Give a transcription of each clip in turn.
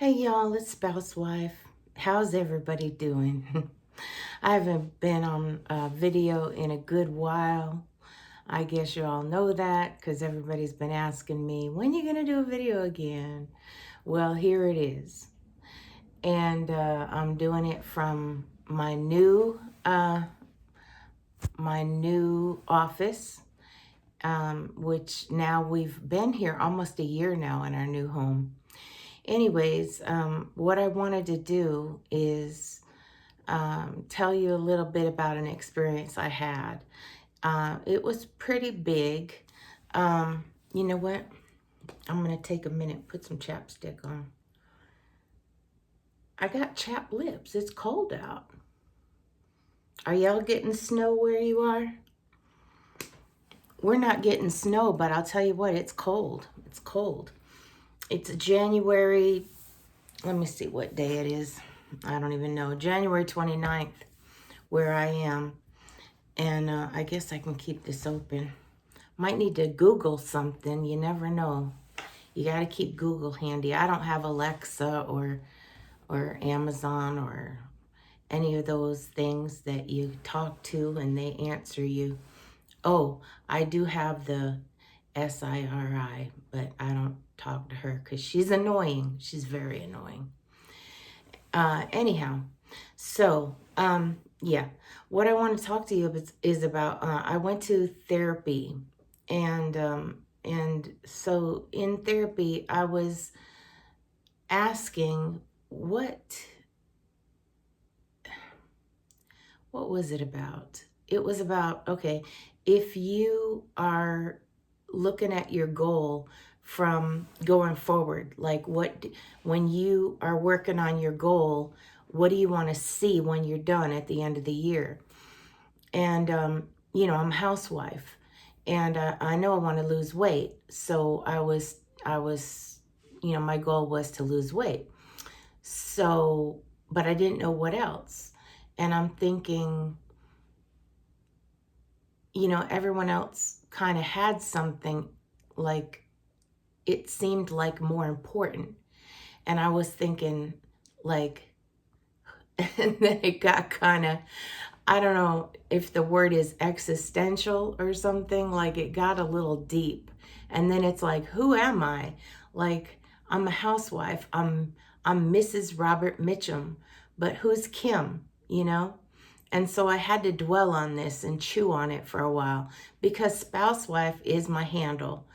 Hey y'all, it's Housewife. How's everybody doing? I haven't been on a video in a good while. I guess you all know that because everybody's been asking me, when you gonna do a video again? Well, here it is. And I'm doing it from my new office, which now we've been here almost a year now in our new home. Anyways, what I wanted to do is tell you a little bit about an experience I had. It was pretty big. You know what? I'm going to take a minute, put some chapstick on. I got chapped lips. It's cold out. Are y'all getting snow where you are? We're not getting snow, but I'll tell you what, it's cold. It's cold. It's January, let me see what day it is. I don't even know. January 29th, where I am. And I guess I can keep this open. Might need to Google something. You never know. You got to keep Google handy. I don't have Alexa or Amazon or any of those things that you talk to and they answer you. Oh, I do have the SIRI, but I don't talk to her because she's annoying. She's very annoying. Anyhow, so, yeah, what I want to talk to you is about, I went to therapy and so in therapy, I was asking what was it about? It was about, okay, if you are looking at your goal from going forward, like when you are working on your goal, what do you want to see when you're done at the end of the year? And, I'm a housewife and I know I want to lose weight. So I was, my goal was to lose weight. So, but I didn't know what else. And I'm thinking, everyone else kind of had something like it seemed like more important. And I was thinking like, and then it got kind of, I don't know if the word is existential or something, like it got a little deep. And then it's like, who am I? Like, I'm a housewife. I'm Mrs. Robert Mitchum, but who's Kim, And so I had to dwell on this and chew on it for a while because spousewife is my handle.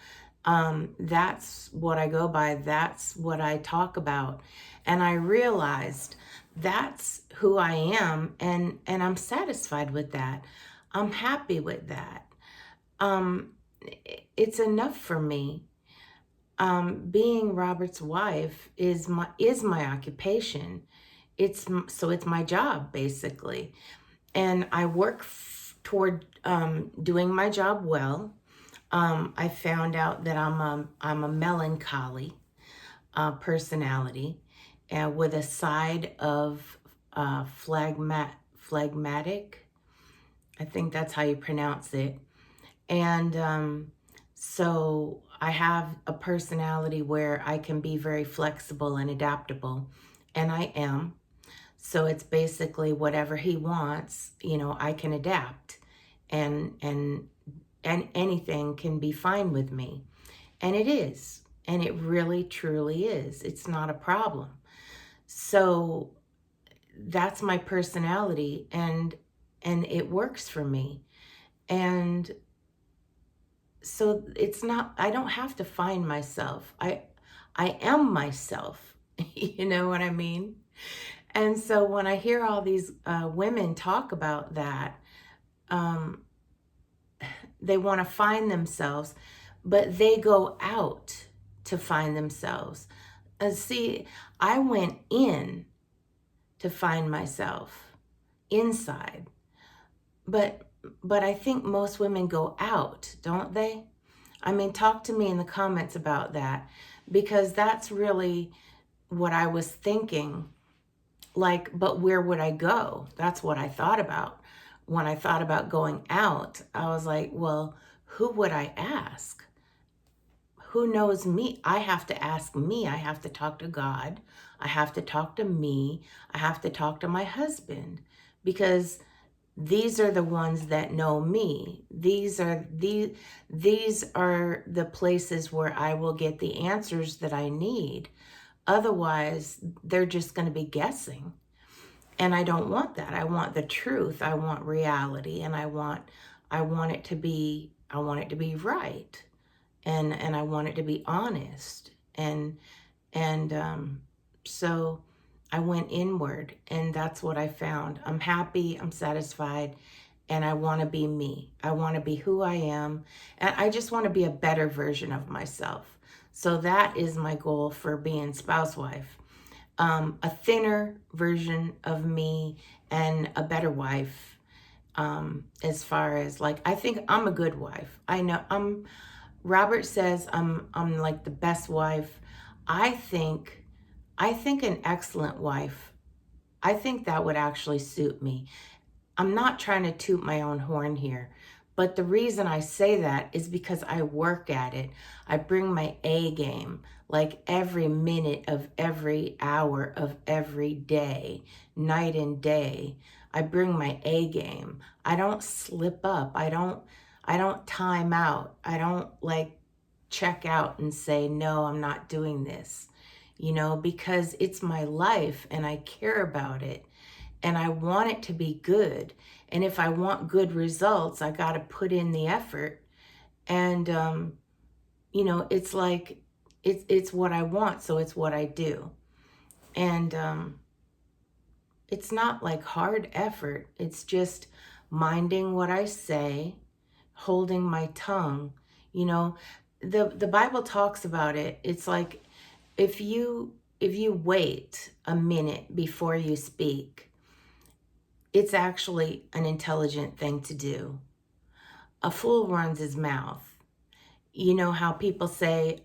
That's what I go by. That's what I talk about. And I realized that's who I am, and I'm satisfied with that. I'm happy with that. Um, it's enough for me. Being Robert's wife is my occupation. It's my job basically, and I work toward doing my job well. I found out that I'm a melancholy personality, with a side of phlegmatic. I think that's how you pronounce it. And so I have a personality where I can be very flexible and adaptable, and I am. So it's basically whatever he wants, I can adapt, and anything can be fine with me. And it is. And it really, truly is. It's not a problem. So that's my personality, and it works for me. And so it's not, I don't have to find myself. I am myself. You know what I mean? And so when I hear all these women talk about that, they want to find themselves, but they go out to find themselves. See, I went in to find myself inside, but I think most women go out, don't they? I mean, talk to me in the comments about that, because that's really what I was thinking. Like, but where would I go? That's what I thought about. When I thought about going out, I was like, well, who would I ask? who knows me? I have to ask me. I have to talk to God. I have to talk to me. I have to talk to my husband, because these are the ones that know me. These are the places where I will get the answers that I need. Otherwise, they're just going to be guessing. And I don't want that. I want the truth. I want reality, and I want it to be right. And I want it to be honest. And so I went inward, and that's what I found. I'm happy, I'm satisfied, and I want to be me. I want to be who I am, and I just want to be a better version of myself. So that is my goal for being spouse wife. A thinner version of me and a better wife. As far as, like, I think I'm a good wife. I know Robert says I'm like the best wife. I think an excellent wife. I think that would actually suit me. I'm not trying to toot my own horn here, but the reason I say that is because I work at it. I bring my A game, like every minute of every hour of every day, night and day. I bring my A game. I don't slip up. I don't time out. I don't like check out and say, no, I'm not doing this, because it's my life and I care about it and I want it to be good. And if I want good results, I got to put in the effort. And, it's like, it's what I want. So it's what I do. And, it's not like hard effort. It's just minding what I say, holding my tongue. The Bible talks about it. It's like, if you wait a minute before you speak, it's actually an intelligent thing to do. A fool runs his mouth. You know how people say,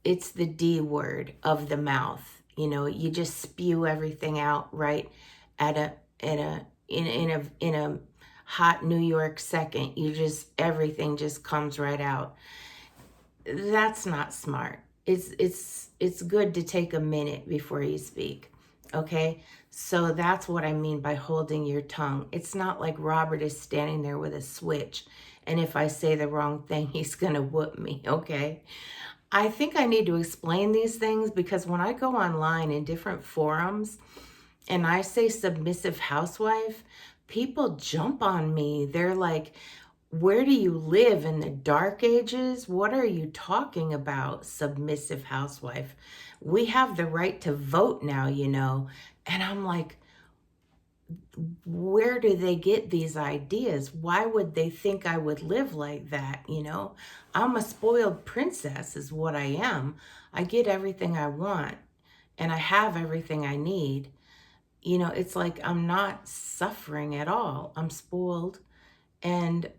it's the D word of the mouth. You just spew everything out right at in a hot New York second. Everything just comes right out. That's not smart. It's good to take a minute before you speak. Okay? So that's what I mean by holding your tongue. It's not like Robert is standing there with a switch, and if I say the wrong thing, he's going to whoop me, okay? I think I need to explain these things, because when I go online in different forums and I say submissive housewife, people jump on me. They're like, where do you live, in the dark ages? What are you talking about, submissive housewife? We have the right to vote now, And I'm like, where do they get these ideas? Why would they think I would live like that? I'm a spoiled princess is what I am. I get everything I want and I have everything I need. It's like I'm not suffering at all. I'm spoiled. And,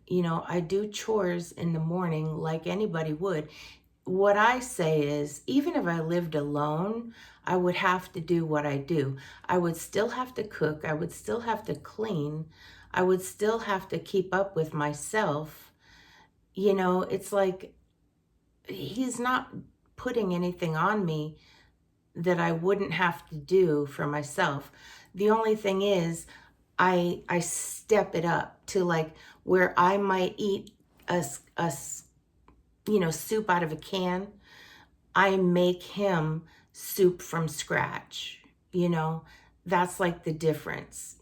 I do chores in the morning like anybody would. What I say is, even if I lived alone, I would have to do what I do. I would still have to cook. I would still have to clean. I would still have to keep up with myself. It's like he's not putting anything on me that I wouldn't have to do for myself. The only thing is, I step it up to, like, where I might eat a soup out of a can. I make him soup from scratch. That's like the difference.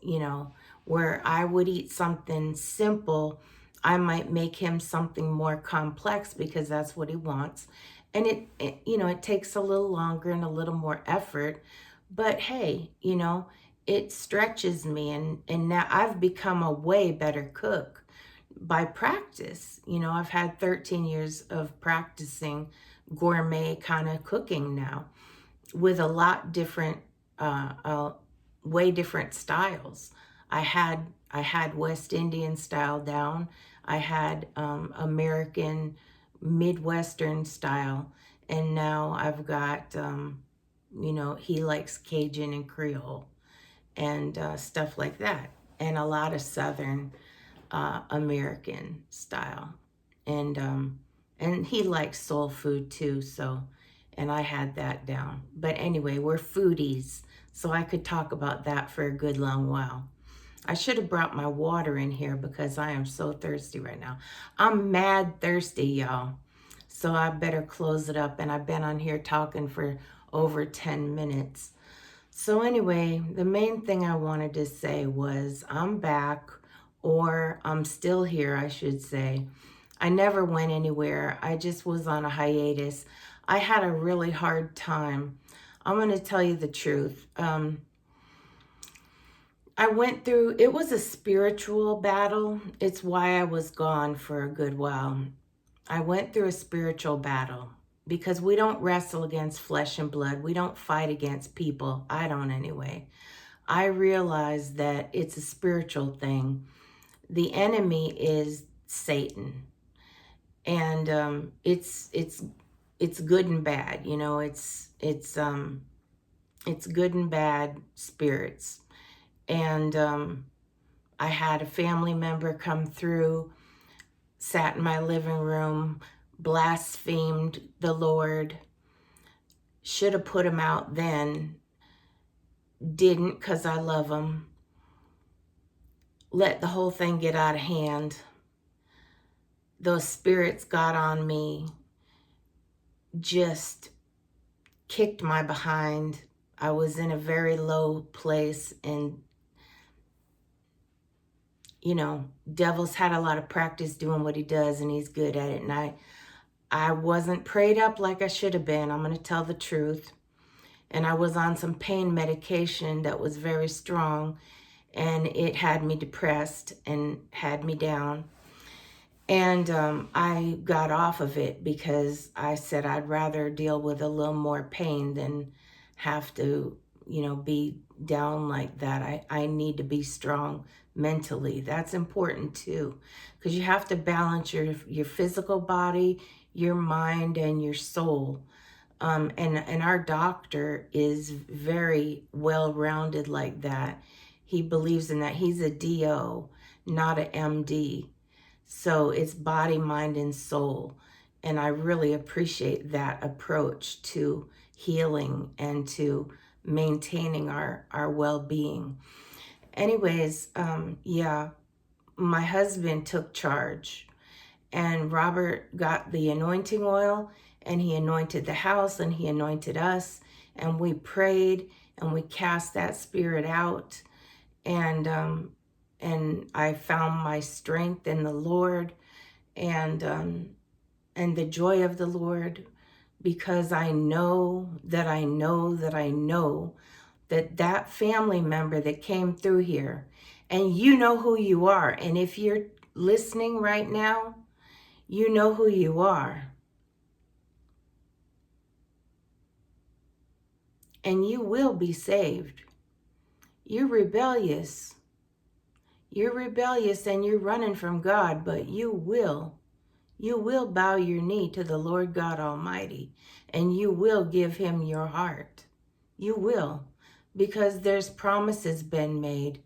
Where I would eat something simple, I might make him something more complex because that's what he wants. And it takes a little longer and a little more effort, but hey, it stretches me, and now I've become a way better cook by practice. I've had 13 years of practicing gourmet kind of cooking now, with a lot different, way different styles. I had West Indian style down. I had American Midwestern style, and now I've got he likes Cajun and Creole and stuff like that, and a lot of Southern American style. And And he likes soul food too, so, and I had that down. But anyway, we're foodies, so I could talk about that for a good long while. I should have brought my water in here because I am so thirsty right now. I'm mad thirsty, y'all. So I better close it up, and I've been on here talking for over 10 minutes. So anyway, the main thing I wanted to say was I'm back, or I'm still here, I should say. I never went anywhere. I just was on a hiatus. I had a really hard time. I'm going to tell you the truth. I went through, it was a spiritual battle. It's why I was gone for a good while. I went through a spiritual battle because we don't wrestle against flesh and blood. We don't fight against people. I don't anyway. I realized that it's a spiritual thing. The enemy is Satan. And it's good and bad, you know. It's good and bad spirits. And I had a family member come through, sat in my living room, blasphemed the Lord. Should have put him out then. Didn't, because I love him. Let the whole thing get out of hand. Those spirits got on me, just kicked my behind. I was in a very low place, and you know, devil's had a lot of practice doing what he does, and he's good at it. And I wasn't prayed up like I should have been. I'm going to tell the truth. And I was on some pain medication that was very strong, and it had me depressed and had me down. And I got off of it because I said I'd rather deal with a little more pain than have to, you know, be down like that. I need to be strong mentally. That's important too, because you have to balance your physical body, your mind, and your soul. And our doctor is very well-rounded like that. He believes in that. He's a DO, not an MD. So it's body, mind, and soul. And I really appreciate that approach to healing and to maintaining our well-being. Anyways, yeah, my husband took charge, and Robert got the anointing oil, and he anointed the house, and he anointed us, and we prayed, and we cast that spirit out. And I found my strength in the Lord, and the joy of the Lord, because I know that I know that I know that that family member that came through here, and you know who you are. And if you're listening right now, you know who you are. And you will be saved. You're rebellious. You're rebellious and you're running from God, but you will bow your knee to the Lord God Almighty, and you will give him your heart. You will, because there's promises been made.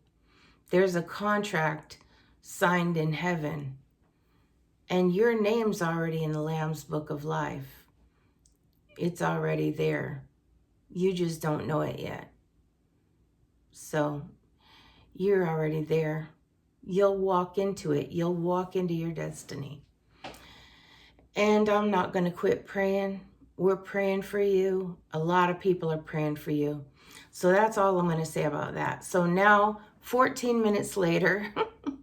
There's a contract signed in heaven, and your name's already in the Lamb's Book of Life. It's already there. You just don't know it yet. So you're already there. You'll walk into it. You'll walk into your destiny. And I'm not going to quit praying. We're praying for you. A lot of people are praying for you. So that's all I'm going to say about that. So now, 14 minutes later,